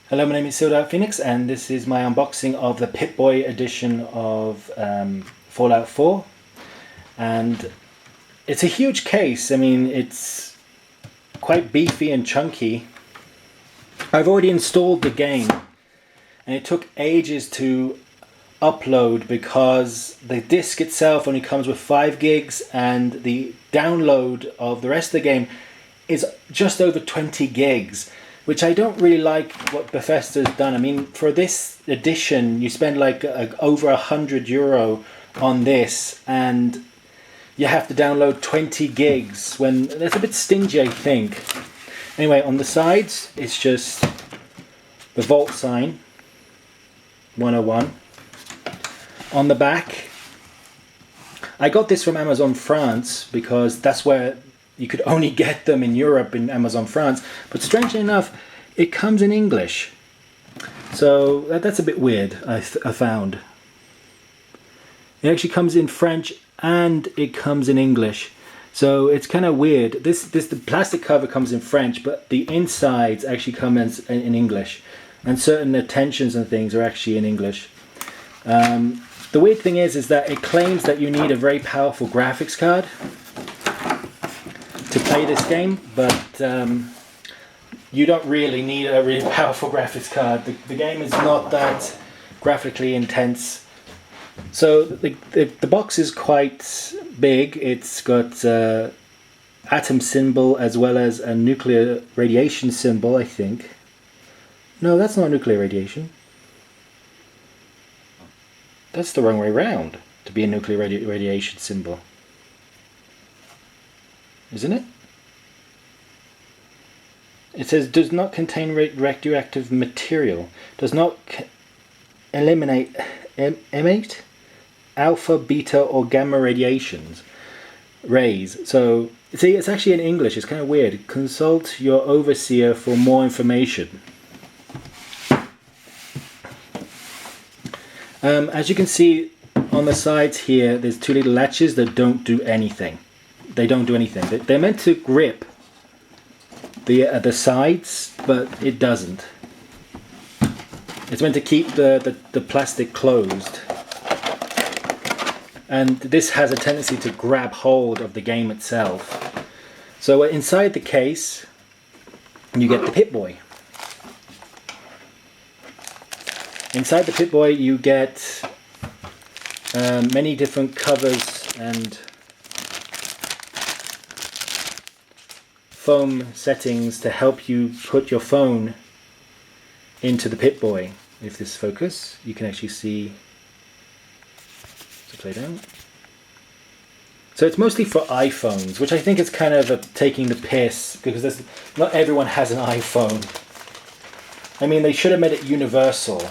Hello, my name is SilverDarkPhoenix and this is my unboxing of the Pip-Boy edition of Fallout 4. And it's a huge case. I mean, it's quite beefy and chunky. I've already installed the game and it took ages to upload because the disc itself only comes with 5 gigs and the download of the rest of the game is just over 20 gigs. Which I don't really like what Bethesda's done. I mean, for this edition, you spend like over €100 on this, and you have to download 20 gigs. When that's a bit stingy, I think. Anyway, on the sides, it's just the Vault sign, 101. On the back, I got this from Amazon France because that's where you could only get them in Europe in Amazon France, but strangely enough, it comes in English. So that's a bit weird, I found. It actually comes in French and it comes in English. So it's kind of weird. The plastic cover comes in French, but the insides actually come in English. And certain attentions and things are actually in English. The weird thing is that it claims that you need a very powerful graphics card to play this game, but you don't really need a really powerful graphics card. The game is not that graphically intense. So the box is quite big. It's got atom symbol as well as a nuclear radiation symbol, I think. No, that's not nuclear radiation. That's the wrong way around, to be a nuclear radiation symbol. Isn't it? It says does not contain radioactive material, does not emit alpha, beta or gamma rays. So see, it's actually in English. It's kind of weird. Consult your overseer for more information. As you can see on the sides here, there's 2 little latches that don't do anything. They don't do anything. They're meant to grip the sides, but it doesn't. It's meant to keep the plastic closed. And this has a tendency to grab hold of the game itself. So inside the case, you get the Pip-Boy. Inside the Pip-Boy you get many different covers and foam settings to help you put your phone into the Pip-Boy. If this focus, you can actually see. So play down. So it's mostly for iPhones, which I think is kind of taking the piss because not everyone has an iPhone. I mean, they should have made it universal.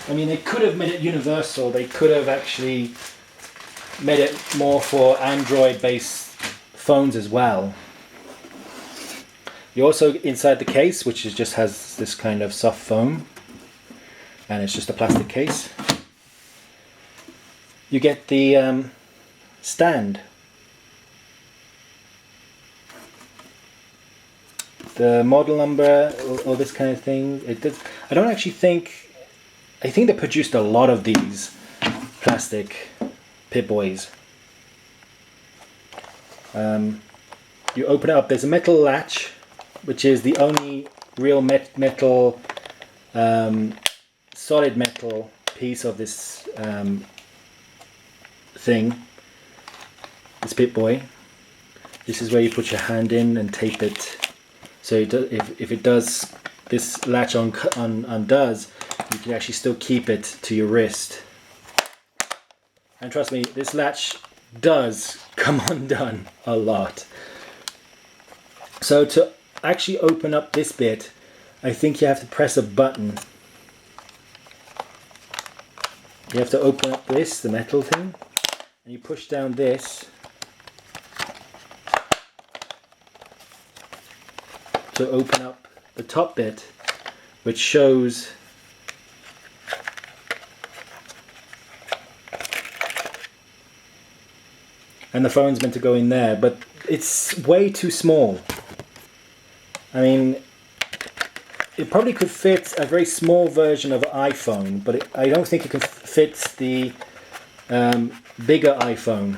I mean, they could have made it universal. They could have actually made it more for Android-based phones as well. You also, inside the case, which just has this kind of soft foam, and it's just a plastic case, you get the stand. The model number, all this kind of thing. I don't actually think... I think they produced a lot of these plastic Pip-Boys. You open it up, there's a metal latch, which is the only real metal, solid metal piece of this thing, this Pip-Boy. This is where you put your hand in and tape it. So if it does, this latch undoes, you can actually still keep it to your wrist. And trust me, this latch does come undone a lot. So to actually open up this bit, I think you have to press a button. You have to open up this, the metal thing, and you push down this to open up the top bit, which shows and the phone's meant to go in there, but it's way too small. I mean, it probably could fit a very small version of an iPhone, but I don't think it could fit the bigger iPhone,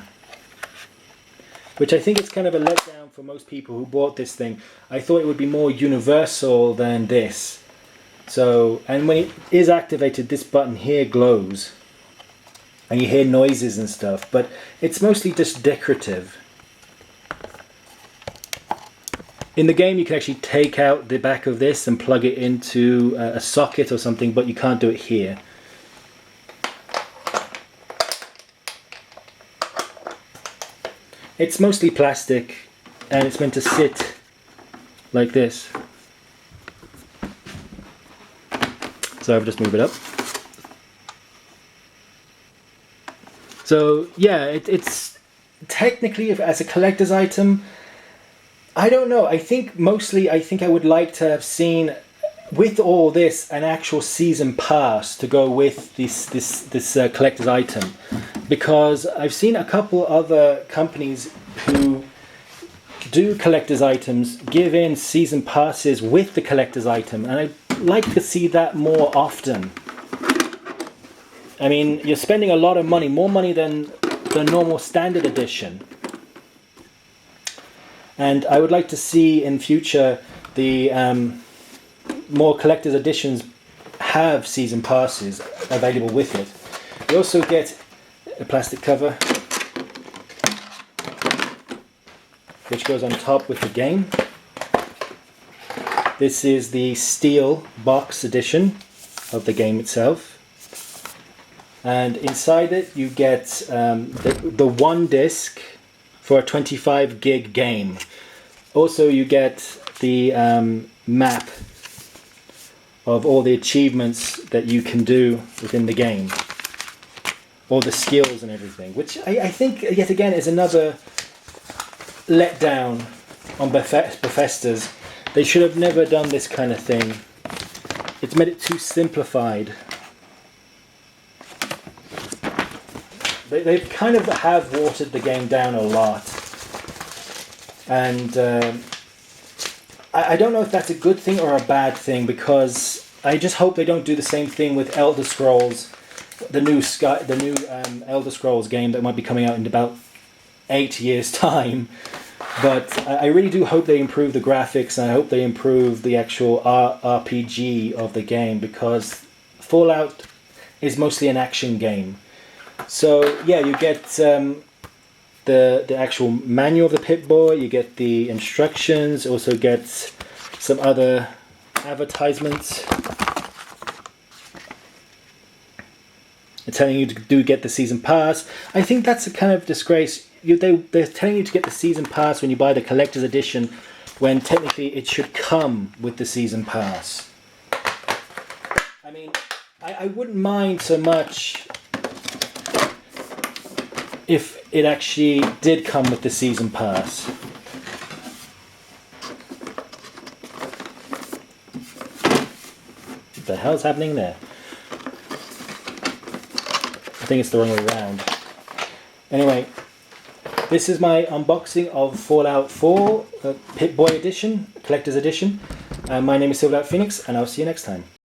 which I think is kind of a letdown for most people who bought this thing. I thought it would be more universal than this. So, and when it is activated, this button here glows and you hear noises and stuff, but it's mostly just decorative. In the game you can actually take out the back of this and plug it into a socket or something, but you can't do it here. It's mostly plastic and it's meant to sit like this. So I've just moved it up. So yeah, it's technically, as a collector's item, I don't know. I think I would like to have seen, with all this, an actual season pass to go with this collector's item, because I've seen a couple other companies who do collector's items give in season passes with the collector's item, and I'd like to see that more often. I mean, you're spending a lot of money, more money than the normal standard edition. And I would like to see in future the more collector's editions have season passes available with it. You also get a plastic cover which goes on top with the game. This is the steel box edition of the game itself. And inside it you get the one disc for a 25 gig game. Also you get the map of all the achievements that you can do within the game. All the skills and everything, which I think yet again is another letdown on Bethesda's. They should have never done this kind of thing. It's made it too simplified. They kind of have watered the game down a lot, and I don't know if that's a good thing or a bad thing, because I just hope they don't do the same thing with Elder Scrolls, the new Elder Scrolls game that might be coming out in about 8 years' time. But I really do hope they improve the graphics, and I hope they improve the actual RPG of the game, because Fallout is mostly an action game. So yeah, you get the actual manual of the Pip-Boy, you get the instructions, also get some other advertisements telling you to get the season pass. I think that's a kind of disgrace. They're telling you to get the season pass when you buy the collector's edition, when technically it should come with the season pass. I mean, I wouldn't mind so much if it actually did come with the season pass. What the hell's happening there? I think it's the wrong way around. Anyway, this is my unboxing of Fallout 4 Pip-Boy edition, collector's edition. My name is SilverDarkPhoenix, and I'll see you next time.